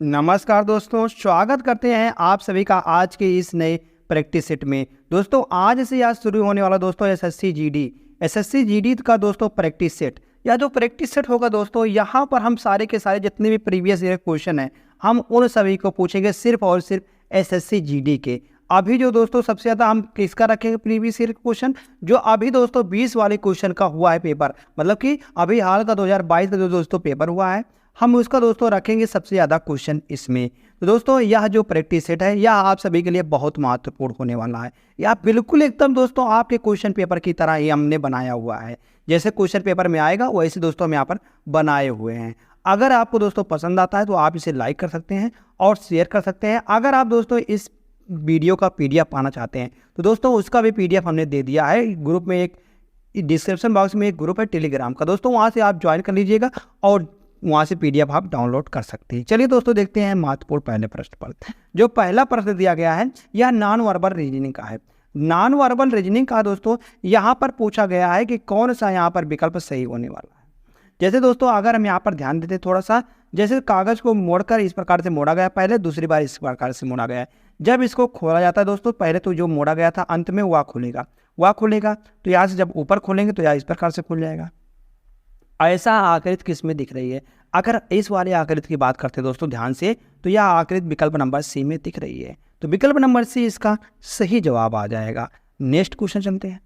नमस्कार दोस्तों, स्वागत करते हैं आप सभी का आज के इस नए प्रैक्टिस सेट में। दोस्तों आज से आज शुरू होने वाला दोस्तों एसएससी जीडी का दोस्तों प्रैक्टिस सेट। यह जो प्रैक्टिस सेट होगा दोस्तों, यहाँ पर हम सारे के सारे जितने भी प्रीवियस ईयर क्वेश्चन हैं हम उन सभी को पूछेंगे सिर्फ और सिर्फ एसएससी जीडी के। अभी जो दोस्तों सबसे ज़्यादा हम किसका रखेंगे प्रीवियस ईयर क्वेश्चन, जो अभी दोस्तों 20 वाले क्वेश्चन का हुआ है पेपर, मतलब कि अभी हाल का 2022 का जो दोस्तों पेपर हुआ है हम उसका दोस्तों रखेंगे सबसे ज़्यादा क्वेश्चन इसमें। तो दोस्तों यह जो प्रैक्टिस सेट है यह आप सभी के लिए बहुत महत्वपूर्ण होने वाला है। यह बिल्कुल एकदम दोस्तों आपके क्वेश्चन पेपर की तरह ही हमने बनाया हुआ है। जैसे क्वेश्चन पेपर में आएगा वैसे दोस्तों हम यहाँ पर बनाए हुए हैं। अगर आपको दोस्तों पसंद आता है तो आप इसे लाइक कर सकते हैं और शेयर कर सकते हैं। अगर आप दोस्तों इस वीडियो का PDF पाना चाहते हैं तो दोस्तों उसका भी PDF हमने दे दिया है ग्रुप में। एक डिस्क्रिप्शन बॉक्स में एक ग्रुप है टेलीग्राम का, दोस्तों वहाँ से आप ज्वाइन कर लीजिएगा और वहाँ से PDF आप डाउनलोड कर सकते हैं। चलिए दोस्तों देखते हैं महत्वपूर्ण पहले प्रश्न पर। जो पहला प्रश्न दिया गया है यह नॉन वर्बल रीजनिंग का है। नॉन वर्बल रीजनिंग का दोस्तों यहाँ पर पूछा गया है कि कौन सा यहाँ पर विकल्प सही होने वाला है। जैसे दोस्तों अगर हम यहाँ पर ध्यान देते थोड़ा सा, जैसे कागज़ को मोड़कर इस प्रकार से मोड़ा गया पहले, दूसरी बार इस प्रकार से मोड़ा गया है। जब इसको खोला जाता है दोस्तों, पहले तो जो मोड़ा गया था अंत में वह खुलेगा तो यहाँ से जब ऊपर खोलेंगे तो यह इस प्रकार से खुल जाएगा। ऐसा आकृति किस में दिख रही है? अगर इस वाले आकृति की बात करते हैं दोस्तों ध्यान से, तो यह आकृति विकल्प नंबर सी में दिख रही है। तो विकल्प नंबर सी इसका सही जवाब आ जाएगा। नेक्स्ट क्वेश्चन चलते हैं।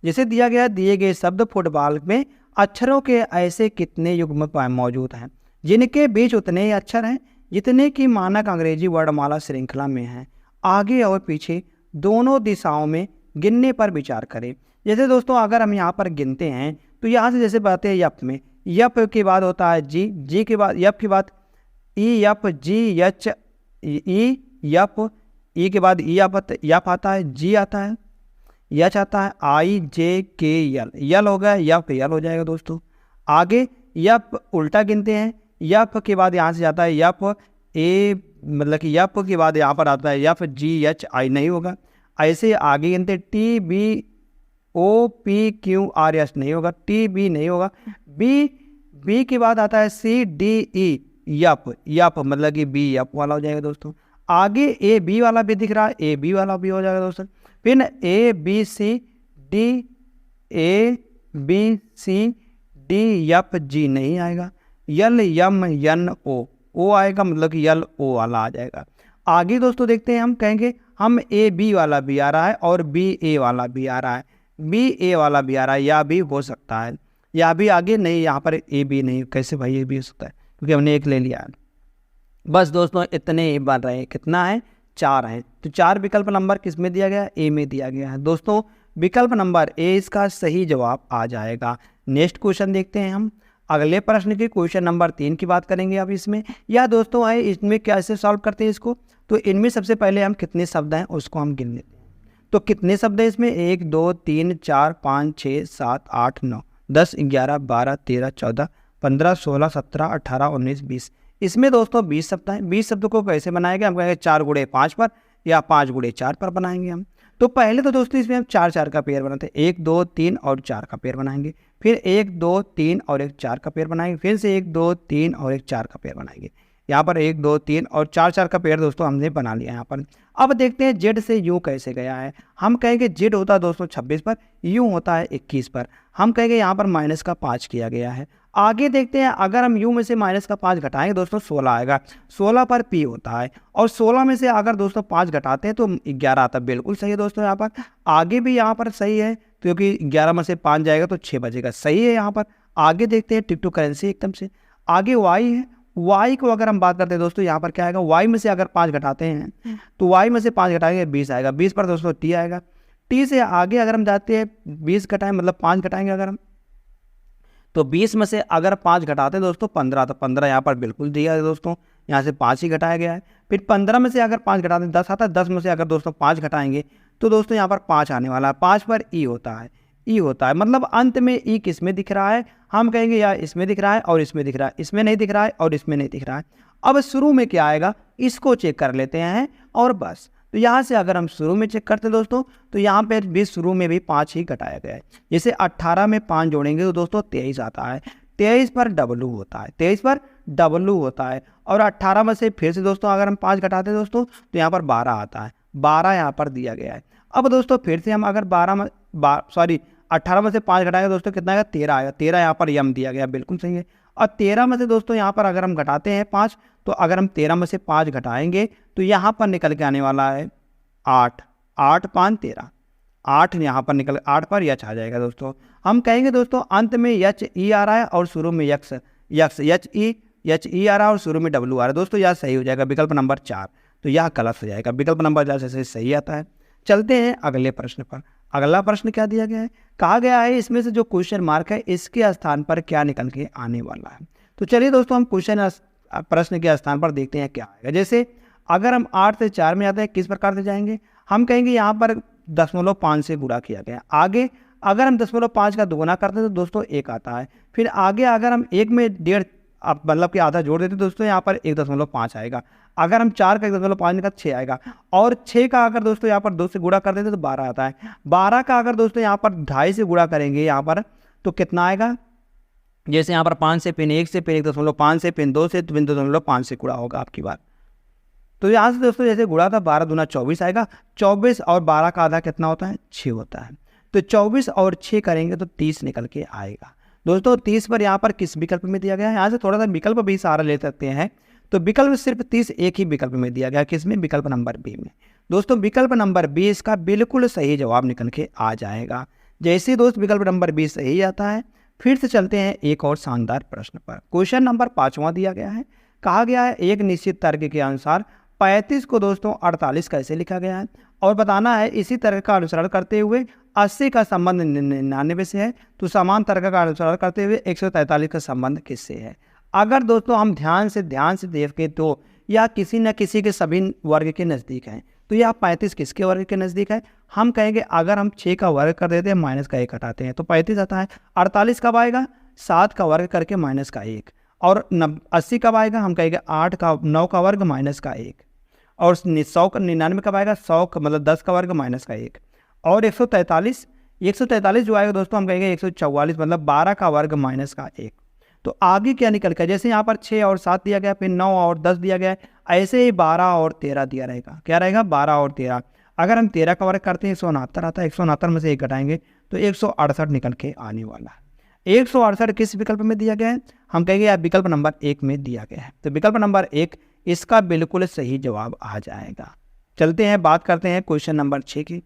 जैसे दिए गए शब्द फुटबॉल में अक्षरों के ऐसे कितने युग्म मौजूद हैं जिनके बीच उतने ही अक्षर हैं जितने की मानक अंग्रेजी वर्णमाला श्रृंखला में है। आगे और पीछे दोनों दिशाओं में गिनने पर विचार करें। जैसे दोस्तों अगर हम यहाँ पर गिनते हैं तो यहाँ से जैसे बात है यप में, यप के बाद होता है जी, जी के बाद यप के बाद ई, यप जी यच ई, यप ई के बाद यप आता है, जी आता है, यच आता है, आई जे के यल, यल हो गया, यप यल हो जाएगा दोस्तों। आगे यप उल्टा गिनते हैं, यप के बाद यहाँ से जाता है यप ए, मतलब कि यप के बाद यहाँ पर आता है यप जी एच आई, नहीं होगा। ऐसे आगे गिनते T B O P Q R S, नहीं होगा। टी बी नहीं होगा। बी के बाद आता है सी डी ई, यप मतलब कि बी यप वाला हो जाएगा दोस्तों। आगे ए बी वाला भी दिख रहा है, ए बी वाला भी हो जाएगा दोस्तों। फिर A B C D, A B C D यप जी नहीं आएगा। यल यम यन ओ आएगा, मतलब कि यल ओ वाला आ जाएगा। आगे दोस्तों देखते हैं, हम कहेंगे हम ए बी वाला भी आ रहा है और बी ए वाला भी आ रहा है, बी ए वाला भी आ रहा है, या भी हो सकता है, या भी आगे नहीं, यहाँ पर ए बी नहीं, कैसे भाई ए बी हो सकता है क्योंकि हमने एक ले लिया है। बस दोस्तों इतने ही बन रहे हैं, कितना है 4 है। तो 4 विकल्प नंबर किस में दिया गया है? ए में दिया गया है दोस्तों। विकल्प नंबर ए इसका सही जवाब आ जाएगा। नेक्स्ट क्वेश्चन देखते हैं हम। अगले प्रश्न के क्वेश्चन नंबर 3 की बात करेंगे अब इसमें। यह दोस्तों है इसमें कैसे सॉल्व करते हैं इसको, तो इनमें सबसे पहले हम कितने शब्द हैं उसको हम गिन लेते हैं। तो कितने शब्द हैं इसमें? 1 2 3 4 5 6 7 8 9 10 11 12 13 14 15 16 17 18 19 20। इसमें दोस्तों 20 शब्द हैं। 20 शब्दों को कैसे बनाएंगे? हम कहेंगे 4 गुणे 5 पर या 5 गुणे 4 पर बनाएंगे हम। तो पहले तो दोस्तों इसमें हम 4 का पेयर बनाते हैं, 1 2 3 और 4 का पेयर बनाएंगे। फिर 1 2 3 और एक 4 का पेयर बनाएंगे। फिर से 1 2 3 और एक 4 का पेयर बनाएंगे। यहाँ पर 1 2 3 और 4 का पेयर दोस्तों हमने बना लिया यहाँ पर। अब देखते हैं जेड से यू कैसे गया है। हम कहेंगे जेड होता है दोस्तों 26 पर, यू होता है 21 पर। हम कहेंगे यहाँ पर माइनस का 5 किया गया है। आगे देखते हैं, अगर हम यू में से माइनस का 5 घटाएंगे दोस्तों 16 आएगा। 16 पर पी होता है और 16 में से अगर दोस्तों 5 घटाते हैं तो 11 आता है। बिल्कुल सही है दोस्तों। यहाँ पर आगे भी यहाँ पर सही है क्योंकि 11 में से 5 जाएगा तो 6 बचेगा, सही है यहाँ पर। आगे देखते हैं टिक टू करेंसी एकदम से। आगे वाई है, वाई को अगर हम बात करते हैं दोस्तों यहाँ पर क्या आएगा, वाई में से अगर 5 घटाते हैं तो वाई में से 5 घटाएंगे 20 आएगा। 20 पर दोस्तों टी आएगा। टी से आगे अगर हम जाते हैं 20 घटाएं मतलब 5 घटाएंगे अगर हम, तो 20 में से अगर 5 घटाते हैं दोस्तों 15, तो 15 यहाँ पर बिल्कुल दिया है दोस्तों, यहाँ से 5 ही घटाया गया है। फिर 15 में से अगर 5 घटाते हैं 10 आता है। 10 में से अगर दोस्तों 5 घटाएंगे तो दोस्तों यहाँ पर 5 आने वाला है। 5 पर ई होता है, ई होता है मतलब अंत में ई किस में दिख रहा है? हम कहेंगे या इसमें दिख रहा है और इसमें दिख रहा है, इसमें नहीं दिख रहा है और इसमें नहीं दिख रहा है। अब शुरू में क्या आएगा इसको चेक कर लेते हैं और बस। तो यहाँ से अगर हम शुरू में चेक करते हैं दोस्तों, तो यहाँ पे भी शुरू में भी 5 ही घटाया गया है। जैसे 18 में 5 जोड़ेंगे तो दोस्तों 23 आता है। 23 पर W होता है, 23 पर W होता है। और 18 में से फिर से दोस्तों अगर हम 5 घटाते हैं दोस्तों तो यहाँ पर 12 आता है, 12 यहाँ पर दिया गया है। अब दोस्तों फिर से हम अगर 18 में से 5 घटाएंगे दोस्तों कितना आएगा, 13 आएगा। 13 यहाँ पर यम दिया गया, बिल्कुल सही है। और 13 में से दोस्तों यहाँ पर अगर हम घटाते हैं 5, तो अगर हम 13 में से 5 घटाएंगे तो यहाँ पर निकल के आने वाला है 8, 8 5 13, 8 यहाँ पर निकल, 8 पर यच आ जाएगा दोस्तों। हम कहेंगे दोस्तों अंत में यच ई आ रहा है और शुरू में यक्स यच ई आ रहा है और शुरू में W आ रहा है दोस्तों, यह सही हो जाएगा विकल्प नंबर 4। तो यह गलत हो जाएगा, विकल्प नंबर 4 से सही आता है। चलते हैं अगले प्रश्न पर। अगला प्रश्न क्या दिया गया है, कहा गया है इसमें से जो क्वेश्चन मार्क है इसके स्थान पर क्या निकल के आने वाला है। तो चलिए दोस्तों हम प्रश्न के स्थान पर देखते हैं क्या आएगा। जैसे अगर हम 8 से 4 में जाते हैं किस प्रकार से जाएंगे, हम कहेंगे यहाँ पर 0.5 से गुणा किया गया। आगे अगर हम 0.5 का दोगुना करते हैं तो दोस्तों 1 आता है। फिर आगे अगर हम 1 में 1.5 मतलब कि आधा जोड़ देते हैं दोस्तों यहाँ पर 1.5 आएगा। अगर हम 4 का 1.5 निकाल 6 आएगा। और 6 का अगर दोस्तों यहाँ पर 2 से गुणा कर देते तो 12 आता है। 12 का अगर दोस्तों यहाँ पर 2.5 से गुणा करेंगे यहाँ पर तो कितना आएगा, जैसे यहाँ पर 5 से पिन 1 से पिन 1.5 से पिन 2 से पिन 2.5 से गुणा होगा आपकी बात। तो यहाँ से दोस्तों जैसे गुणा था 12 दूना 24 आएगा। 24 और 12 का आधा कितना होता है, 6 होता है। तो 24 और 6 करेंगे तो 30 निकल के आएगा दोस्तों। 30 पर यहाँ पर किस विकल्प में दिया गया है, यहाँ से थोड़ा सा विकल्प भी सहारा ले सकते हैं। तो विकल्प सिर्फ 30 एक ही विकल्प में दिया गया, किसमें, विकल्प नंबर बी में। दोस्तों विकल्प नंबर बी इसका बिल्कुल सही जवाब निकल के आ जाएगा। जैसे दोस्त विकल्प नंबर बी सही आता है, फिर से चलते हैं एक और शानदार प्रश्न पर। क्वेश्चन नंबर 5वां दिया गया है, कहा गया है एक निश्चित तर्क के अनुसार 35 को दोस्तों 48 कैसे लिखा गया है, और बताना है इसी तर्क का अनुसरण करते हुए 80 का संबंध 99 से है, तो समान तर्क का अनुसरण करते हुए 143 का संबंध किससे है। अगर दोस्तों हम ध्यान से देखें तो यह किसी न किसी के सभी वर्ग के नज़दीक है। तो यह 35 किसके वर्ग के नज़दीक है, हम कहेंगे अगर हम 6 का वर्ग कर देते हैं माइनस का 1 हटाते हैं तो 35 आता है। 48 कब आएगा, 7 का वर्ग करके माइनस का 1। और 80 कब आएगा, हम कहेंगे 9 का वर्ग माइनस का 1। और 199 कब आएगा, 100 का मतलब 10 का वर्ग माइनस का 1। और 143 जो आएगा दोस्तों हम कहेंगे 144 मतलब 12 का वर्ग माइनस का 1। तो आगे क्या निकल गया, जैसे यहाँ पर 6 और 7 दिया गया, फिर 9 और 10 दिया गया है, ऐसे ही 12 और 13 दिया रहेगा। क्या रहेगा, 12 और 13। अगर हम 13 का वर्ग करते हैं 169 आता है, 169 में से 1 घटाएंगे तो 168 निकल के आने वाला है। 168 किस विकल्प में दिया गया है, हम कहेंगे यार विकल्प नंबर 1 में दिया गया है। तो विकल्प नंबर 1 इसका बिल्कुल सही जवाब आ जाएगा। चलते हैं बात करते हैं क्वेश्चन नंबर 6 की।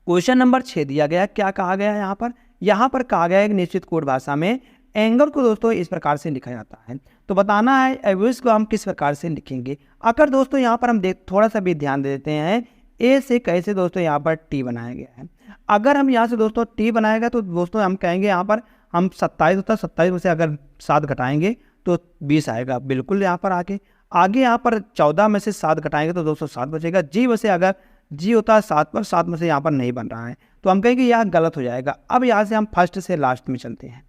क्वेश्चन नंबर 6 दिया गया, क्या कहा गया है यहाँ पर कहा गया है एक निश्चित कोड भाषा में एंगल को दोस्तों इस प्रकार से लिखा जाता है। तो बताना है एवरेज को हम किस प्रकार से लिखेंगे। अगर दोस्तों यहाँ पर हम थोड़ा सा भी ध्यान दे देते हैं, ए से कैसे दोस्तों यहाँ पर टी बनाया गया है। अगर हम यहाँ से दोस्तों टी बनाएगा तो दोस्तों हम कहेंगे यहाँ पर हम 27 होता है, 27 में से अगर 7 घटाएंगे तो 20 आएगा। बिल्कुल यहाँ पर आगे यहाँ पर 14 में से 7 घटाएंगे तो दोस्तों 7 बचेगा। जी में से अगर जी होता है 7 पर, 7 में से यहाँ पर नहीं बन रहा है तो हम कहेंगे यह गलत हो जाएगा। अब यहाँ से हम फर्स्ट से लास्ट में चलते हैं,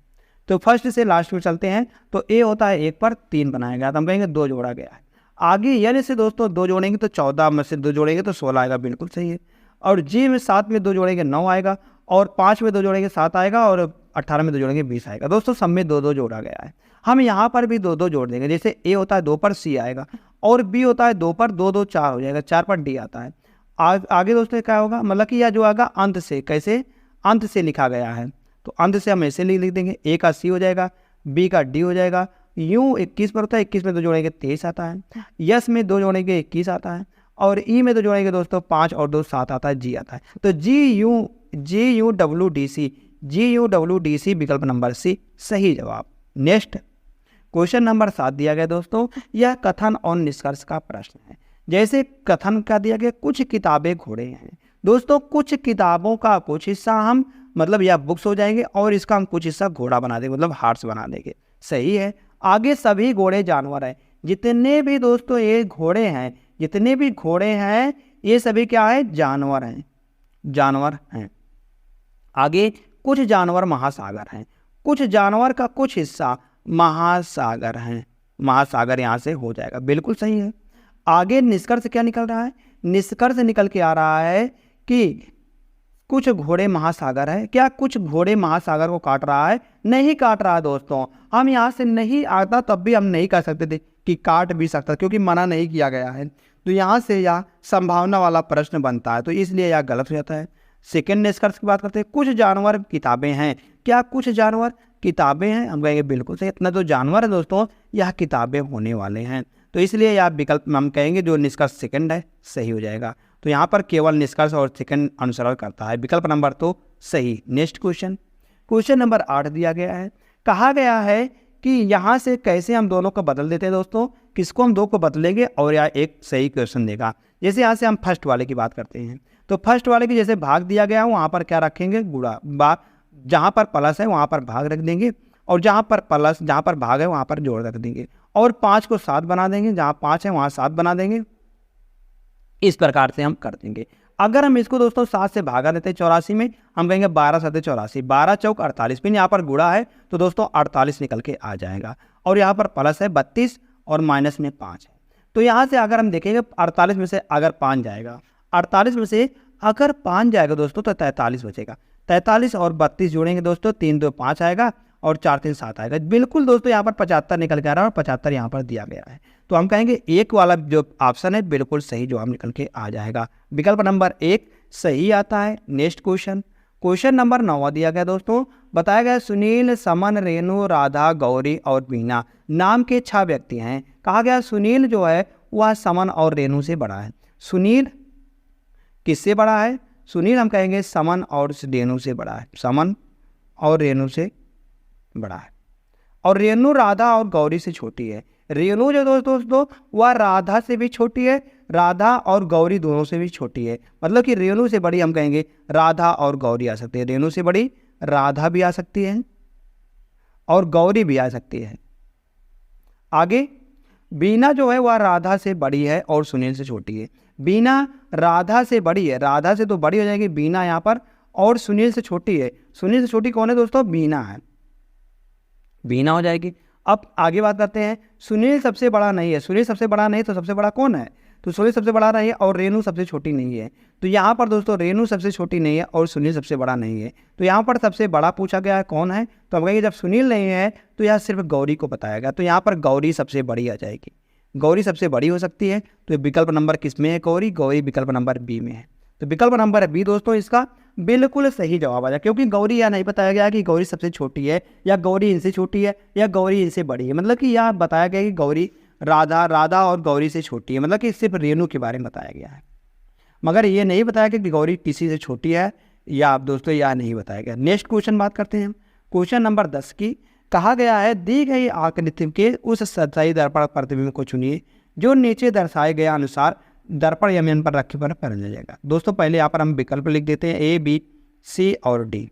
तो फर्स्ट से लास्ट में चलते हैं तो ए होता है 1 पर 3 बनाया गया, तो हम कहेंगे 2 जोड़ा गया है। आगे यानी से दोस्तों 2 जोड़ेंगे तो 14 में से 2 जोड़ेंगे तो 16 आएगा, बिल्कुल सही है। और जी में 7 में 2 जोड़ेंगे 9 आएगा, और 5 में 2 जोड़ेंगे 7 आएगा, और 18 में 2 जोड़ेंगे 20 आएगा। दोस्तों सब में 2 जोड़ा गया है। हम यहाँ पर भी 2 जोड़ देंगे, जैसे ए होता है 2 पर सी आएगा, और बी होता है 2 पर 2 4 हो जाएगा, 4 पर डी आता है। आगे दोस्तों क्या होगा, मतलब कि यह जो आएगा अंत से, कैसे अंत से लिखा गया है, तो अंत से हम ऐसे लिख देंगे, ए का सी हो जाएगा, बी का डी हो जाएगा। यूँ 21 पर होता है, 21 में 2 जोड़ेंगे 23 आता है। यस में 2 जोड़ेंगे 21 आता है, और ई में 2 जोड़ेंगे दोस्तों 5 और 2 7 आता है, जी आता है। तो GUWDC विकल्प नंबर सी सही जवाब। नेक्स्ट क्वेश्चन नंबर 7 दिया गया दोस्तों, यह कथन और निष्कर्ष का प्रश्न है। जैसे कथन का दिया गया, कुछ किताबें घोड़े हैं। दोस्तों कुछ किताबों का कुछ हिस्सा हम मतलब या बुक्स हो जाएंगे, और इसका हम कुछ हिस्सा घोड़ा बना देंगे, मतलब हार्स बना देंगे। सही है। आगे सभी घोड़े जानवर हैं, जितने भी दोस्तों ये घोड़े हैं, जितने भी घोड़े हैं ये सभी क्या है, जानवर हैं, जानवर हैं। आगे कुछ जानवर महासागर हैं, कुछ जानवर का कुछ हिस्सा महासागर हैं, महासागर यहाँ से हो जाएगा, बिल्कुल सही है। आगे निष्कर्ष क्या निकल रहा है, निष्कर्ष निकल के आ रहा है कि कुछ घोड़े महासागर है, क्या कुछ घोड़े महासागर को काट रहा है? नहीं काट रहा है दोस्तों। हम यहाँ से नहीं आता तब भी हम नहीं कह सकते थे कि काट भी सकता, क्योंकि मना नहीं किया गया है। तो यहाँ से यह संभावना वाला प्रश्न बनता है, तो इसलिए यह गलत हो जाता है। सेकेंड निष्कर्ष की बात करते हैं, कुछ जानवर किताबें हैं। क्या कुछ जानवर किताबें हैं? हम कहेंगे बिल्कुल सही, इतना जो जानवर है दोस्तों यह किताबें होने वाले हैं। तो इसलिए यह विकल्प हम कहेंगे जो निष्कर्ष सेकंड है सही हो जाएगा। तो यहाँ पर केवल निष्कर्ष और सेकंड अनुसरण करता है, विकल्प नंबर तो सही। नेक्स्ट क्वेश्चन, क्वेश्चन नंबर 8 दिया गया है। कहा गया है कि यहाँ से कैसे हम दोनों को बदल देते हैं दोस्तों, किसको हम दो को बदलेंगे और यह एक सही क्वेश्चन देगा। जैसे यहाँ से हम फर्स्ट वाले की बात करते हैं, तो फर्स्ट वाले की जैसे भाग दिया गया है वहाँ पर क्या रखेंगे? गुणा। जहाँ पर प्लस है वहाँ पर भाग रख देंगे, और जहाँ पर भाग है वहाँ पर जोड़ रख देंगे, और 5 को 7 बना देंगे, जहाँ 5 है वहाँ 7 बना देंगे। इस प्रकार से हम कर देंगे। अगर हम इसको दोस्तों 7 से भागा देते हैं 84 में, हम कहेंगे 12 7 84, 12 चौक 48, फिर यहाँ पर गुणा है तो दोस्तों 48 निकल के आ जाएगा, और यहाँ पर प्लस है 32 और माइनस में 5 है। तो यहाँ से अगर हम देखेंगे 48 में से अगर 5 जाएगा, 48 में से अगर 5 जाएगा दोस्तों तो 43 बचेगा। 43 और 32 जोड़ेंगे दोस्तों, 3 2 5 आएगा और 4 3 7 आएगा। बिल्कुल दोस्तों यहाँ पर 75 निकल के आ रहा है और 75 यहाँ पर दिया गया है। तो हम कहेंगे एक वाला जो ऑप्शन है बिल्कुल सही जवाब निकल के आ जाएगा, विकल्प नंबर 1 सही आता है। नेक्स्ट क्वेश्चन, क्वेश्चन नंबर 9 दिया गया दोस्तों। बताया गया सुनील, समन, रेणु, राधा, गौरी और बीना नाम के 6 व्यक्ति हैं। कहा गया सुनील जो है वह समन और रेणु से बड़ा है। सुनील किससे बड़ा है? सुनील हम कहेंगे समन और रेणु से बड़ा है, समन और रेणु से बड़ा है। और रेणु राधा और गौरी से छोटी है। रेणु जो दोस्तों वह राधा से भी छोटी है, राधा और गौरी दोनों से भी छोटी है। मतलब कि रेणु से बड़ी हम कहेंगे राधा और गौरी आ सकती है, रेणु से बड़ी राधा भी आ सकती है और गौरी भी आ सकती है। आगे बीना जो है वह राधा से बड़ी है और सुनील से छोटी है। बीना राधा से बड़ी है, राधा से तो बड़ी हो जाएगी बीना यहाँ पर, और सुनील से छोटी है। सुनील से छोटी कौन है दोस्तों? बीना है, बीना हो जाएगी। अब आगे बात करते हैं, सुनील सबसे बड़ा नहीं है। सुनील सबसे बड़ा नहीं तो सबसे बड़ा कौन है? तो सुनील सबसे बड़ा नहीं है और रेणु सबसे छोटी नहीं है। तो यहाँ पर दोस्तों रेणु सबसे छोटी नहीं है और सुनील सबसे बड़ा नहीं है। तो यहाँ पर सबसे बड़ा पूछा गया है कौन है, तो हम कहेंगे जब सुनील नहीं है तो यह सिर्फ गौरी को बताया गया। तो यहाँ पर गौरी सबसे बड़ी आ जाएगी, गौरी सबसे बड़ी हो सकती है। तो विकल्प नंबर किस में है? गौरी। गौरी विकल्प नंबर बी में है। तो विकल्प नंबर बी दोस्तों इसका बिल्कुल सही जवाब आ जाए, क्योंकि गौरी यह नहीं बताया गया कि गौरी सबसे छोटी है या गौरी इनसे छोटी है या गौरी इनसे बड़ी है। मतलब कि यह बताया गया कि गौरी राधा और गौरी से छोटी है, मतलब कि सिर्फ रेणु के बारे में बताया गया है, मगर ये नहीं बताया गया कि गौरी किसी से छोटी है या आप दोस्तों यह नहीं बताया गया। नेक्स्ट क्वेश्चन बात करते हैं हम, क्वेश्चन नंबर 10 की। कहा गया है दी गई आकृति के उस सतही दर्पण प्रतिबिंब को चुनिए जो नीचे दर्शाए गए अनुसार दर्पण यमन पर रखे पर पहन जाएगा। दोस्तों पहले यहाँ पर हम विकल्प लिख देते हैं ए, बी, सी और डी।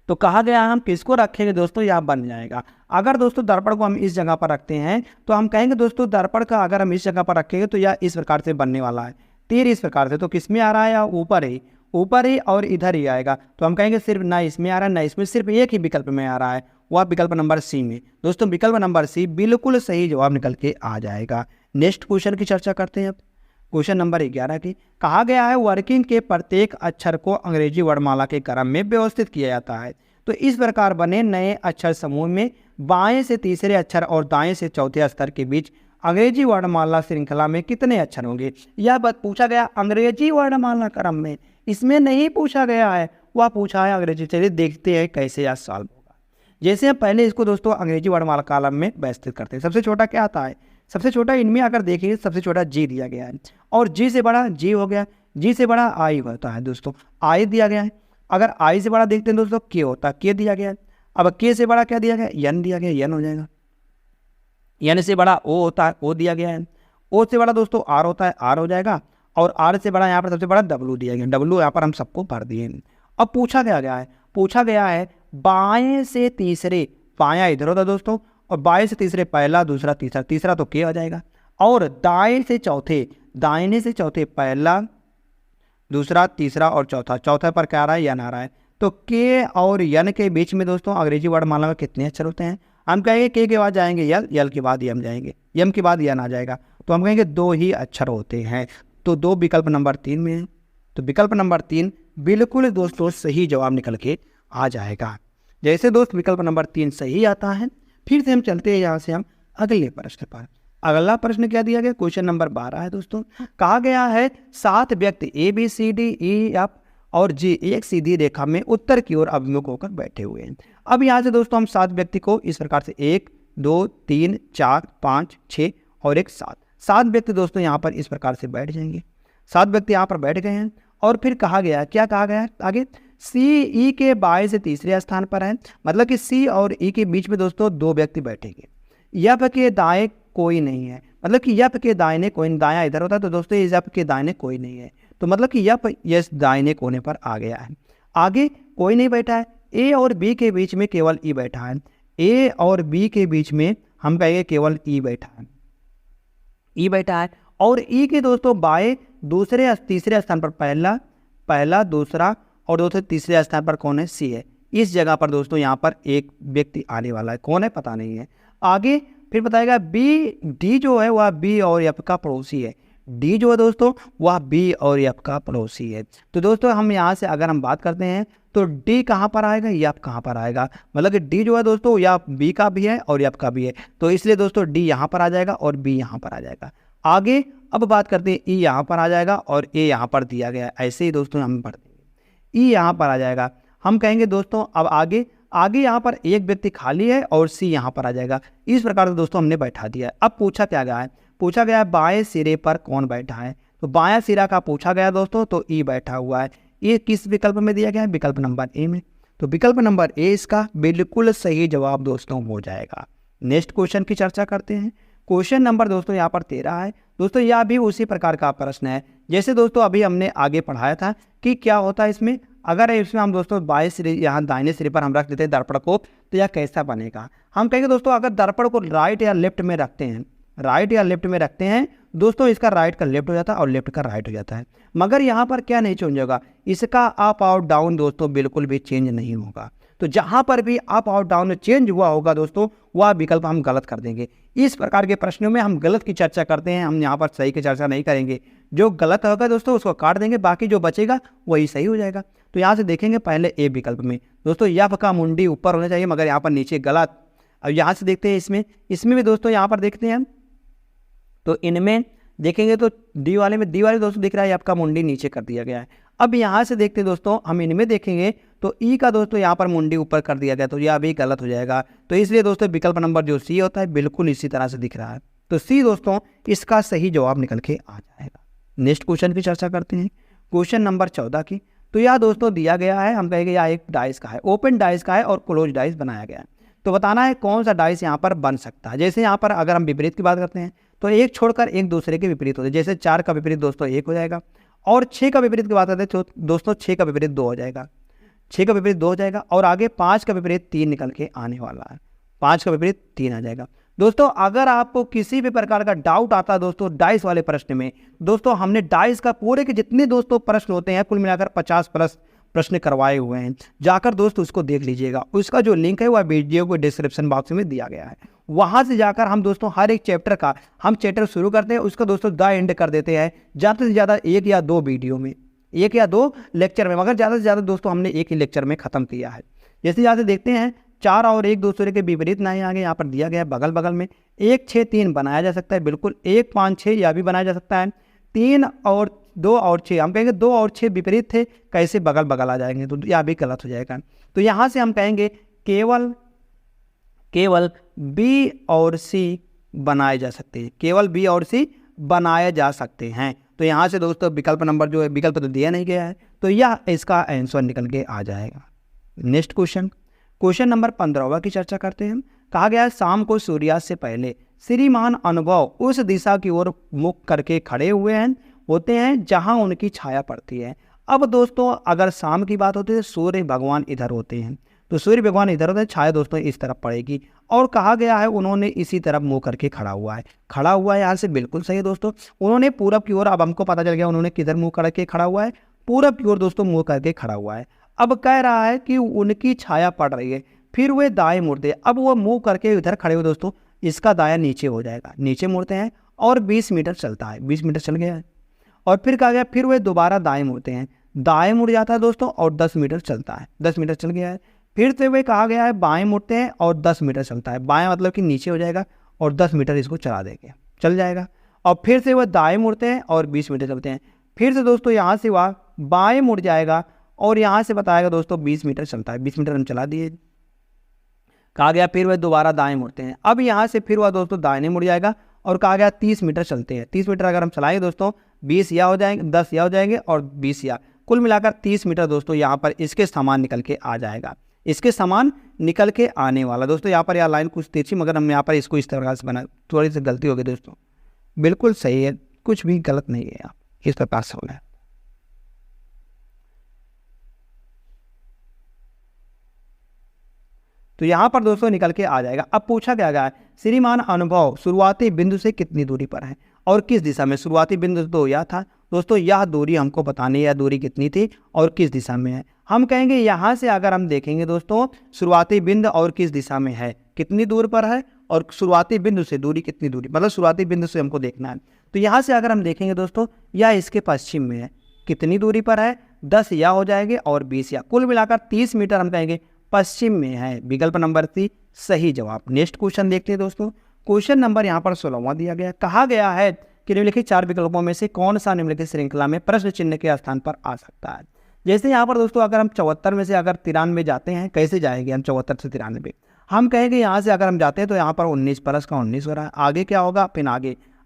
तो कहा गया हम किसको रखेंगे दोस्तों, यह बन जाएगा। अगर दोस्तों दर्पण को हम इस जगह पर रखते हैं तो हम कहेंगे दोस्तों दर्पण का अगर हम इस जगह पर रखेंगे तो यह इस प्रकार से बनने वाला है, तीर इस प्रकार से। तो किस में आ रहा है? या ऊपर ही और इधर ही आएगा। तो हम कहेंगे सिर्फ ना इसमें आ रहा है ना इसमें, सिर्फ एक ही विकल्प में आ रहा है, वह विकल्प नंबर सी में। दोस्तों विकल्प नंबर सी बिल्कुल सही जवाब निकल के आ जाएगा। नेक्स्ट क्वेश्चन की चर्चा करते हैं अब, क्वेश्चन नंबर 11 की। कहा गया है वर्किंग के प्रत्येक अक्षर को अंग्रेजी वर्णमाला के क्रम में व्यवस्थित किया जाता है। तो इस प्रकार बने नए अक्षर समूह में बाएं से तीसरे अक्षर और दाएं से चौथे स्तर के बीच अंग्रेजी वर्णमाला श्रृंखला में कितने अक्षर होंगे, यह बात पूछा गया अंग्रेजी वर्णमाला क्रम में। इसमें नहीं पूछा गया है, वह पूछा है अंग्रेजी। चलिए देखते हैं कैसे यह सॉल्व होगा। जैसे हम पहले इसको दोस्तों अंग्रेजी वर्णमाला कॉलम में व्यवस्थित करते हैं। सबसे छोटा क्या आता है? सबसे छोटा इनमें अगर देखेंगे सबसे छोटा जी दिया गया है, और जी से बड़ा जी हो गया, जी से बड़ा आई होता है दोस्तों, आई दिया गया है। अगर आई से बड़ा देखते हैं दोस्तों के होता है, के दिया गया है। अब के से बड़ा क्या दिया गया? यन दिया गया, यन हो जाएगा। यन से बड़ा ओ होता है, ओ दिया गया है। ओ से बड़ा दोस्तों आर होता है, आर हो जाएगा। और आर से बड़ा यहाँ पर सबसे बड़ा डब्लू दिया गया, डब्लू यहाँ पर हम सबको भर दिए। अब पूछा गया है बाएं से तीसरे, बायां इधर होता है दोस्तों, और बाएं से तीसरे पहला, दूसरा, तीसरा, तीसरा तो के हो जाएगा। और दाएं से चौथे, दाहिने से चौथे पहला, दूसरा, तीसरा और चौथा, चौथे पर क्या आ रहा है? यन आ रहा है। तो के और यन के बीच में दोस्तों अंग्रेजी वर्णमाला में कितने अक्षर होते हैं? हम कहेंगे के बाद जाएंगे यल, यल के बाद यम जाएंगे, यम के बाद यन आ जाएगा। तो हम कहेंगे 2 ही अक्षर होते हैं। तो 2 विकल्प नंबर 3 में है। तो विकल्प नंबर 3 बिल्कुल दोस्तों सही जवाब निकल के आ जाएगा। जैसे दोस्त विकल्प नंबर 3 सही आता है, फिर से हम चलते हैं यहाँ से हम अगले प्रश्न पर। अगला प्रश्न क्या दिया गया, क्वेश्चन नंबर 12 है दोस्तों। कहा गया है 7 व्यक्ति ABCDEF और G एक सीधी रेखा में उत्तर की ओर अभिमुख होकर बैठे हुए हैं। अब यहाँ से दोस्तों हम 7 व्यक्ति को इस प्रकार से 1 2 3 4 5 6 और एक 7 व्यक्ति दोस्तों यहाँ पर इस प्रकार से बैठ जाएंगे। 7 व्यक्ति यहाँ पर बैठ गए हैं और फिर कहा गया क्या कहा गया है आगे, CE के बाएं से तीसरे स्थान पर है, मतलब कि C और E के बीच में दोस्तों 2 व्यक्ति बैठेंगे। F के दाएं कोई नहीं है, मतलब कि F के दाहिने कोई, दायां इधर होता है तो दोस्तों इस F के दाहिने कोई नहीं है, तो मतलब कि F इस दाहिने कोने पर आ गया है। आगे कोई नहीं बैठा है, A और B के बीच में केवल E बैठा है। A और B के बीच में हम कहेंगे केवल E बैठा है, E बैठा है। और E के दोस्तों बाएं दूसरे तीसरे स्थान पर पहला दूसरा और दोस्तों तीसरे स्थान पर कौन है, C है। इस जगह पर दोस्तों यहाँ पर एक व्यक्ति आने वाला है, कौन है पता नहीं है। आगे फिर बताएगा D जो है वह B और F का पड़ोसी है। D जो है दोस्तों वह B और F का पड़ोसी है। तो दोस्तों हम यहाँ से अगर हम बात करते हैं तो D कहाँ पर आएगा, F कहाँ पर आएगा, मतलब कि D जो है दोस्तों या B का भी है और F का भी है, तो इसलिए दोस्तों D यहाँ पर आ जाएगा और B यहाँ पर आ जाएगा। आगे अब बात करते हैं E यहाँ पर आ जाएगा और A यहाँ पर दिया गया है, ऐसे ही दोस्तों हम पढ़ते हैं E यहाँ पर आ जाएगा। हम कहेंगे दोस्तों अब आगे यहाँ पर एक व्यक्ति खाली है और C यहाँ पर आ जाएगा। इस प्रकार से दोस्तों हमने बैठा दिया है। अब पूछा क्या गया है, पूछा गया है बाएं सिरे पर कौन बैठा है, तो बायां सिरा का पूछा गया दोस्तों, तो E बैठा हुआ है। ये किस विकल्प में दिया गया है, विकल्प नंबर A में, तो विकल्प नंबर A इसका बिल्कुल सही जवाब दोस्तों हो जाएगा। नेक्स्ट क्वेश्चन की चर्चा करते हैं। क्वेश्चन नंबर दोस्तों यहाँ पर 13 है दोस्तों, यह भी उसी प्रकार का प्रश्न है जैसे दोस्तों अभी हमने आगे पढ़ाया था कि क्या होता है इसमें। अगर इसमें हम दोस्तों बाएं सिरे यहाँ दाहिने सिरे पर हम रख देते हैं दर्पण को, तो यह कैसा बनेगा। हम कहेंगे दोस्तों अगर दर्पण को राइट या लेफ्ट में रखते हैं, दोस्तों इसका राइट का लेफ्ट हो जाता है और लेफ्ट का राइट हो जाता है, मगर यहाँ पर क्या नहीं चेंज होगा, इसका अप और डाउन दोस्तों बिल्कुल भी चेंज नहीं होगा। तो जहाँ पर भी अप और डाउन चेंज हुआ होगा दोस्तों वह विकल्प हम गलत कर देंगे। इस प्रकार के प्रश्नों में हम गलत की चर्चा करते हैं, हम यहाँ पर सही की चर्चा नहीं करेंगे। जो गलत होगा दोस्तों उसको काट देंगे, बाकी जो बचेगा वही सही हो जाएगा। तो यहाँ से देखेंगे पहले ए विकल्प में दोस्तों F का मुंडी ऊपर होना चाहिए, मगर यहाँ पर नीचे गलत। अब यहाँ से देखते हैं इसमें भी दोस्तों यहाँ पर देखते हैं हम, तो इनमें देखेंगे तो डी वाले दोस्तों दिख रहा है F का मुंडी नीचे कर दिया गया है। अब यहाँ से देखते हैं दोस्तों हम इनमें देखेंगे तो E का दोस्तों यहाँ पर मुंडी ऊपर कर दिया गया, तो यह भी गलत हो जाएगा। तो इसलिए दोस्तों विकल्प नंबर जो C होता है बिल्कुल इसी तरह से दिख रहा है, तो C दोस्तों इसका सही जवाब निकल के आ जाएगा। नेक्स्ट क्वेश्चन की चर्चा करते हैं, क्वेश्चन नंबर 14 की। तो यह दोस्तों दिया गया है, हम कहेंगे यह एक डाइस का है, ओपन डाइस का है और क्लोज डाइस बनाया गया है। तो बताना है कौन सा डाइस यहाँ पर बन सकता है। जैसे यहाँ पर अगर हम विपरीत की बात करते हैं तो एक छोड़कर एक दूसरे के विपरीत होते हैं। जैसे 4 का विपरीत दोस्तों 1 हो जाएगा, और 6 का विपरीत की बात करते हैं तो दोस्तों 6 का विपरीत 2 हो जाएगा, 6 का विपरीत 2 हो जाएगा। और आगे 5 का विपरीत 3 निकल के आने वाला है, 5 का विपरीत 3 आ जाएगा। दोस्तों अगर आपको किसी भी प्रकार का डाउट आता है दोस्तों डाइस वाले प्रश्न में, दोस्तों हमने डाइस का पूरे के जितने दोस्तों प्रश्न होते हैं कुल मिलाकर 50 प्लस प्रश्न करवाए हुए हैं, जाकर दोस्तों उसको देख लीजिएगा। उसका जो लिंक है वह वीडियो को डिस्क्रिप्शन बॉक्स में दिया गया है, वहां से जाकर हम दोस्तों हर एक चैप्टर का हम चैप्टर शुरू करते हैं, उसका दोस्तों द एंड कर देते हैं ज़्यादा से ज़्यादा 1 या 2 वीडियो में, 1 या 2 लेक्चर में, मगर ज़्यादा से ज़्यादा दोस्तों हमने एक ही लेक्चर में ख़त्म किया है। जैसे यहाँ से देखते हैं 4 और 1 दूसरे के विपरीत नहीं आगे यहाँ पर दिया गया है बगल बगल में। 1 6 3 बनाया जा सकता है, बिल्कुल 1 5 6 यह भी बनाया जा सकता है। 3 और 2 और 6 हम कहेंगे 2 और 6 विपरीत थे, कैसे बगल बगल आ जाएंगे, तो यह भी गलत हो जाएगा। तो यहाँ से हम कहेंगे केवल B और C बनाए जा सकते हैं, केवल B और C बनाए जा सकते हैं। तो यहाँ से दोस्तों विकल्प नंबर जो है, विकल्प तो दिया नहीं गया है, तो यह इसका आंसर निकल के आ जाएगा। नेक्स्ट क्वेश्चन नंबर 15 की चर्चा करते हैं। कहा गया है शाम को सूर्यास्त से पहले श्रीमान अनुभव उस दिशा की ओर मुख करके खड़े हुए होते हैं जहां उनकी छाया पड़ती है। अब दोस्तों अगर शाम की बात होती है सूर्य भगवान इधर होते हैं, तो सूर्य भगवान इधर होते हैं, छाया दोस्तों इस तरफ पड़ेगी, और कहा गया है उन्होंने इसी तरफ मुंह करके खड़ा हुआ है यहाँ से बिल्कुल सही है दोस्तों। उन्होंने पूरब की ओर, अब हमको पता चल गया उन्होंने किधर मुंह करके खड़ा हुआ है, पूरब की ओर दोस्तों मुंह करके खड़ा हुआ है। अब कह रहा है कि उनकी छाया पड़ रही है, फिर वे दाएं मुड़ते, अब वो मुंह करके इधर खड़े हुए दोस्तों, इसका दाया नीचे हो जाएगा, नीचे मुड़ते हैं और 20 मीटर चलता है, 20 मीटर चल गया है। और फिर कहा गया फिर वे दोबारा दाएं मुड़ते हैं, दाएं मुड़ जाता है दोस्तों और 10 मीटर चलता है, 10 मीटर चल गया है। फिर से वही कहा गया है बाएं मुड़ते हैं और 10 मीटर चलता है, बाएं मतलब कि नीचे हो जाएगा और 10 मीटर इसको चला देंगे, चल जाएगा। और फिर से वह दाएं मुड़ते हैं और 20 मीटर चलते हैं। फिर से दोस्तों यहाँ से वह बाएं मुड़ जाएगा और यहाँ से बताएगा दोस्तों 20 मीटर चलता है, 20 मीटर हम चला दिए, कहा गया। फिर वह दोबारा दाएं मुड़ते हैं, अब यहाँ से फिर वह दोस्तों दाहिने मुड़ जाएगा और कहा गया 30 मीटर चलते हैं। 30 मीटर अगर हम चलाएंगे दोस्तों 20 या हो जाएंगे, 10 या हो जाएंगे और 20 या, कुल मिलाकर 30 मीटर दोस्तों यहाँ पर इसके समान निकल के आ जाएगा, इसके समान निकल के आने वाला। दोस्तों यहाँ पर यह लाइन कुछ तिरछी, मगर हम यहाँ पर इसको इस तरह से बना, थोड़ी सी गलती हो गई दोस्तों, बिल्कुल सही है, कुछ भी गलत नहीं है, आप इस प्रकार से होना है। तो यहाँ पर दोस्तों निकल के आ जाएगा। अब पूछा क्या गया है, श्रीमान अनुभव शुरुआती बिंदु से कितनी दूरी पर है और किस दिशा में। शुरुआती बिंदु तो यह था दोस्तों, यह दूरी हमको बतानी है, यह दूरी कितनी थी और किस दिशा में है। हम कहेंगे यहाँ से अगर हम देखेंगे दोस्तों, शुरुआती बिंदु और किस दिशा में है, कितनी दूर पर है और शुरुआती बिंदु से दूरी कितनी दूरी, मतलब शुरुआती बिंदु से हमको देखना है। तो यहाँ से अगर हम देखेंगे दोस्तों, यह इसके पश्चिम में है, कितनी दूरी पर है, 10 या हो जाएंगे और 20 या, कुल मिलाकर 30 मीटर हम कहेंगे पश्चिम में है। विकल्प नंबर सी सही जवाब। नेक्स्ट क्वेश्चन देखते हैं दोस्तों, क्वेश्चन नंबर यहाँ पर 16वां दिया गया, कहा गया है कि निम्नलिखित 4 विकल्पों में से कौन सा निम्नलिखित श्रृंखला में प्रश्न चिन्ह के स्थान पर आ सकता है। जैसे यहाँ पर दोस्तों अगर हम 74 में से अगर 93 जाते हैं, कैसे जाएंगे हम 74 से 93, हम कहेंगे यहाँ से अगर हम जाते हैं तो यहाँ पर 19 प्लस का 19 हो रहा है, आगे क्या होगा, फिर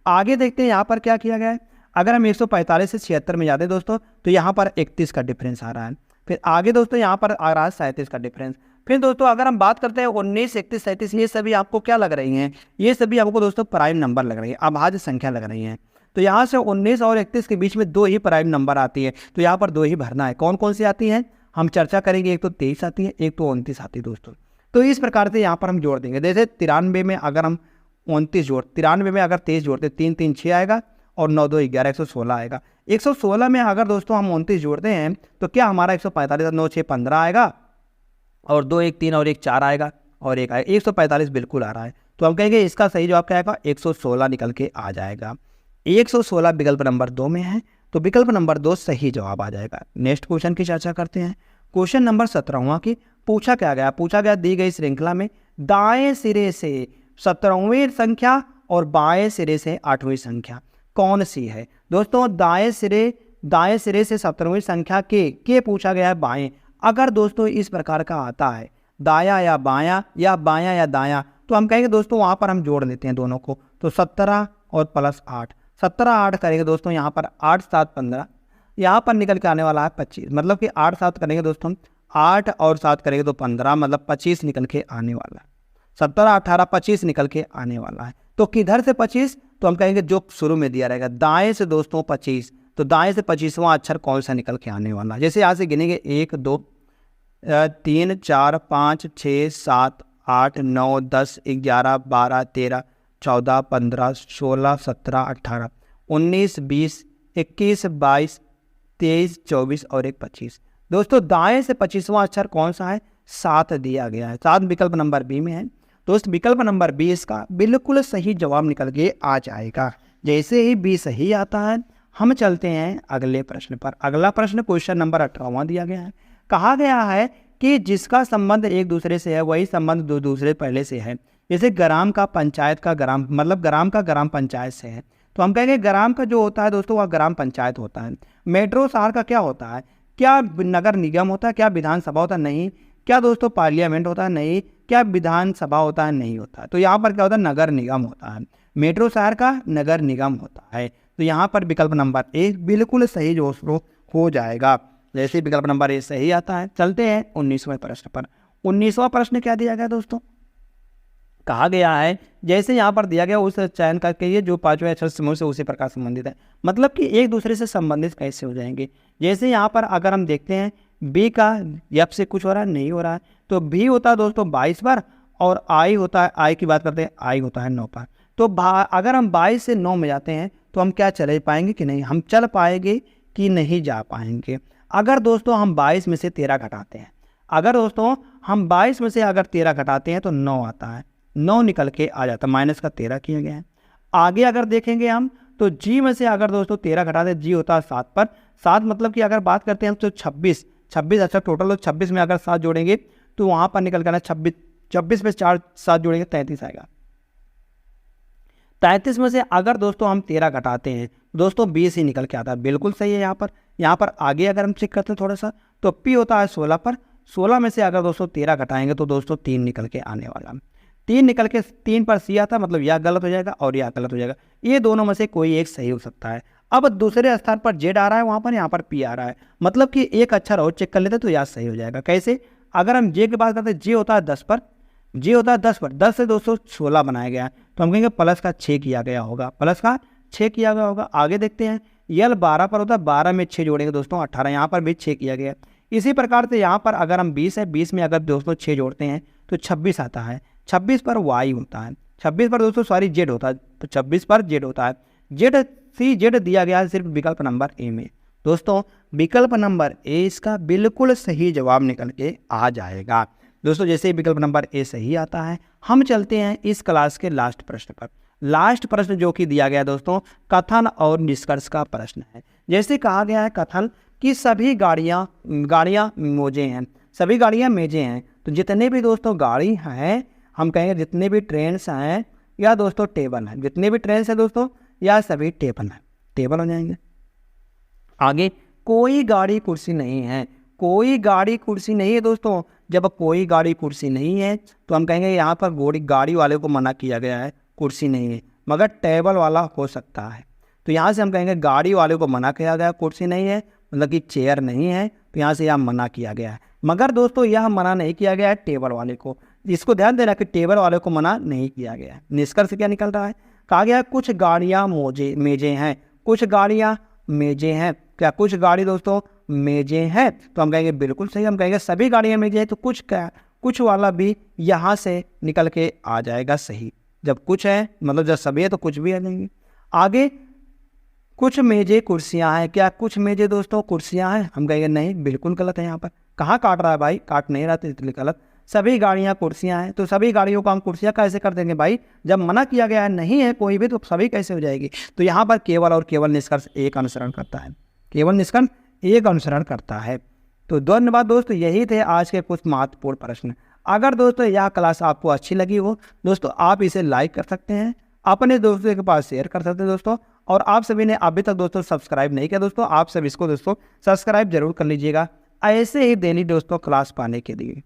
आगे देखते हैं यहाँ पर क्या किया गया है। अगर हम 145 से 76 में जाते हैं दोस्तों तो यहाँ पर 31 का डिफरेंस आ रहा है, फिर आगे दोस्तों यहाँ पर आ रहा है 37 का डिफरेंस। फिर दोस्तों अगर हम बात करते हैं 19, 31, 37, ये सभी आपको क्या लग रही हैं, ये सभी आपको दोस्तों प्राइम नंबर लग रही है, अभाज्य संख्या लग रही हैं। तो यहाँ से 19 और 31 के बीच में 2 ही प्राइम नंबर आती है, तो यहाँ पर 2 ही भरना है। कौन कौन सी आती हैं हम चर्चा करेंगे, एक तो 23 आती है, एक तो 29 आती है दोस्तों। तो इस प्रकार से यहाँ पर हम जोड़ देंगे। जैसे 93 में अगर हम 29 जोड़, 93 में अगर 23 जोड़ते, 3 3 6 आएगा और 9 2 11, 116 आएगा। 116 में अगर दोस्तों हम 29 जोड़ते हैं तो क्या हमारा 145, 9 6 15 आएगा और 2 1 3 और 1 4 आएगा और 1 आएगा, 145 बिल्कुल आ रहा है। तो हम कहेंगे इसका सही जवाब क्या आएगा, 116 निकल के आ जाएगा। 116 विकल्प नंबर 2 में है, तो विकल्प नंबर 2 सही जवाब आ जाएगा। नेक्स्ट क्वेश्चन की चर्चा करते हैं। क्वेश्चन नंबर 17वां की पूछा क्या गया, पूछा गया दी गई श्रृंखला में दाएं सिरे से 17वीं संख्या और बाएं सिरे से 8वीं संख्या कौन सी है। दोस्तों दाएं सिरे से 17वीं संख्या के पूछा गया है बाएं। अगर दोस्तों इस प्रकार का आता है दाया या बायां या दायां, तो हम कहेंगे दोस्तों वहाँ पर हम जोड़ लेते हैं दोनों को, तो 17 और प्लस 8, 17 8 करेंगे दोस्तों, यहाँ पर 8 7 15, यहाँ पर निकल के आने वाला है 25, मतलब कि 8 7 करेंगे दोस्तों, 8 और 7 करेंगे तो 15, मतलब 25 निकल के आने वाला है। 17 18 25 निकल के आने वाला है। तो किधर से 25, तो हम कहेंगे जो शुरू में दिया रहेगा दाएं से दोस्तों 25, तो दाएं से 25वां अक्षर कौन सा निकल के आने वाला है। जैसे यहाँ से गिनेंगे 1 2 3 4 5 6 7 8 9 10 11 12 13 14 15 16 17 18 19 20 21 22 23 24 और 1 25। दोस्तों दाएं से 25वां अक्षर कौन सा है, 7 दिया गया है, 7 विकल्प नंबर बी में है। दोस्त विकल्प नंबर 20 का बिल्कुल सही जवाब निकल के आ जाएगा। जैसे ही बी सही आता है हम चलते हैं अगले प्रश्न पर। अगला प्रश्न क्वेश्चन नंबर 18वां दिया गया है। कहा गया है कि जिसका संबंध एक दूसरे से है वही संबंध दो दूसरे पहले से है। जैसे ग्राम का पंचायत का ग्राम, मतलब ग्राम का ग्राम पंचायत से है, तो हम कहेंगे ग्राम का जो होता है दोस्तों वह ग्राम पंचायत होता है। मेट्रो शहर का क्या होता है, क्या नगर निगम होता है, क्या विधानसभा होता है, नहीं। क्या दोस्तों पार्लियामेंट होता है, नहीं। क्या विधानसभा होता है, नहीं होता है। तो यहाँ पर क्या होता है, नगर निगम होता है। मेट्रो शहर का नगर निगम होता है। तो यहाँ पर विकल्प नंबर 1 बिल्कुल सही जो हो जाएगा। जैसे विकल्प नंबर 1 सही आता है। चलते हैं 19वें प्रश्न पर। 19वां प्रश्न क्या दिया गया दोस्तों, कहा गया है जैसे यहाँ पर दिया गया उस चयन करके ये जो 5वें अक्षर समूह से उसी प्रकार संबंधित है, मतलब कि एक दूसरे से संबंधित कैसे हो जाएंगे। जैसे यहाँ पर अगर हम देखते हैं बी का यप से कुछ हो रहा है, नहीं हो रहा है, तो भी होता है दोस्तों 22 पर और आई होता है, आई की बात करते हैं, आई होता है 9 पर। तो अगर हम 22 से 9 में जाते हैं तो हम क्या चले पाएंगे कि नहीं, हम चल पाएंगे कि नहीं जा पाएंगे। अगर दोस्तों हम 22 में से 13 घटाते हैं, अगर दोस्तों हम 22 में से अगर 13 घटाते हैं तो 9 आता है, 9 निकल के आ जाता है, माइनस का 13 किया गया है। आगे अगर देखेंगे हम तो जी में से अगर दोस्तों 13 घटा दे, जी होता है 7 पर। 7 मतलब कि अगर बात करते हैं हम तो 26, अच्छा टोटल, तो 26 में अगर 7 जोड़ेंगे तो वहाँ पर निकल कर 26 में 4 7 जोड़ेंगे 33 आएगा। 33 में से अगर दोस्तों हम 13 घटाते हैं दोस्तों 20 ही निकल के आता है। बिल्कुल सही है। यहाँ पर आगे अगर हम चेक करते हैं थोड़ा सा, तो पी होता है 16 पर। 16 में से अगर दोस्तों 13 घटाएंगे तो दोस्तों 3 निकल के आने वाला। 3 निकल के 3 पर सी आता, मतलब यह गलत हो जाएगा और यह गलत हो जाएगा। ये दोनों में से कोई एक सही हो सकता है। अब दूसरे स्थान पर जेड आ रहा है, वहाँ पर यहाँ पर पी आ रहा है, मतलब कि एक अक्षर और चेक कर लेते तो यह सही हो जाएगा। कैसे? अगर हम जे की बात करते हैं, जे होता है 10 पर, जे होता है 10 पर, 10 से दोस्तों 16 बनाया गया है, तो हम कहेंगे प्लस का 6 किया गया होगा, प्लस का 6 किया गया होगा। आगे देखते हैं, यल 12 पर होता है, 12 में 6 जोड़ेंगे दोस्तों 18, यहाँ पर भी 6 किया गया। इसी प्रकार से यहाँ पर अगर हम 20 है, 20 में अगर दोस्तों 6 जोड़ते हैं तो 26 आता है। 26 पर वाई होता है, 26 पर दोस्तों सॉरी जेड होता है, तो 26 पर जेड होता है। जेड दिया गया है सिर्फ विकल्प नंबर ए में। दोस्तों विकल्प नंबर ए इसका बिल्कुल सही जवाब निकल के आ जाएगा। दोस्तों जैसे ही विकल्प नंबर ए सही आता है, हम चलते हैं इस क्लास के लास्ट प्रश्न पर। लास्ट प्रश्न जो कि दिया गया दोस्तों कथन और निष्कर्ष का प्रश्न है। जैसे कहा गया है कथन कि सभी गाड़ियाँ मोजे हैं, सभी गाड़ियाँ मेजे हैं, तो जितने भी दोस्तों गाड़ी हैं, हम कहेंगे जितने भी ट्रेन्स हैं या दोस्तों टेबल हैं, जितने भी ट्रेन्स हैं दोस्तों या सभी टेबल हैं, टेबल हो जाएंगे। आगे कोई गाड़ी कुर्सी नहीं है, कोई गाड़ी कुर्सी नहीं है दोस्तों। जब कोई गाड़ी कुर्सी नहीं है तो हम कहेंगे यहाँ पर गाड़ी वाले को मना किया गया है, कुर्सी नहीं है, मगर टेबल वाला हो सकता है। तो यहाँ से हम कहेंगे गाड़ी वाले को मना किया गया, कुर्सी नहीं है, मतलब कि चेयर नहीं है, तो यहाँ से यह मना किया गया है। मगर दोस्तों यह मना नहीं किया गया है टेबल वाले को, इसको ध्यान देना कि टेबल वाले को मना नहीं किया गया है। निष्कर्ष क्या निकल रहा है? कहा गया कुछ गाड़ियाँ मेजे हैं, कुछ गाड़ियाँ मेजे हैं। क्या कुछ गाड़ी दोस्तों मेजे हैं? तो हम कहेंगे बिल्कुल सही, हम कहेंगे सभी गाड़ियाँ मेजे हैं, तो कुछ वाला भी यहाँ से निकल के आ जाएगा सही। जब कुछ है मतलब जब सभी है तो कुछ भी आ जाएंगे। आगे कुछ मेजे कुर्सियाँ हैं, क्या कुछ मेजे दोस्तों कुर्सियाँ हैं? हम कहेंगे नहीं, बिल्कुल गलत है। यहाँ पर कहाँ काट रहा है भाई? काट नहीं रहा, तो इसलिए गलत। सभी गाड़ियाँ कुर्सियाँ हैं, तो सभी गाड़ियों को हम कुर्सियाँ कैसे कर देंगे भाई? जब मना किया गया है नहीं है कोई भी, तो सभी कैसे हो जाएगी? तो यहाँ पर केवल और केवल निष्कर्ष एक अनुसरण करता है, केवल निष्कर्ष एक अनुसरण करता है। तो धन्यवाद दोस्तों, यही थे आज के कुछ महत्वपूर्ण प्रश्न। अगर दोस्तों यह क्लास आपको अच्छी लगी हो दोस्तों, आप इसे लाइक कर सकते हैं, अपने दोस्तों के पास शेयर कर सकते हैं दोस्तों। और आप सभी ने अभी तक दोस्तों सब्सक्राइब नहीं किया दोस्तों, आप सभी इसको दोस्तों सब्सक्राइब जरूर कर लीजिएगा ऐसे ही डेली दोस्तों क्लास पाने के लिए।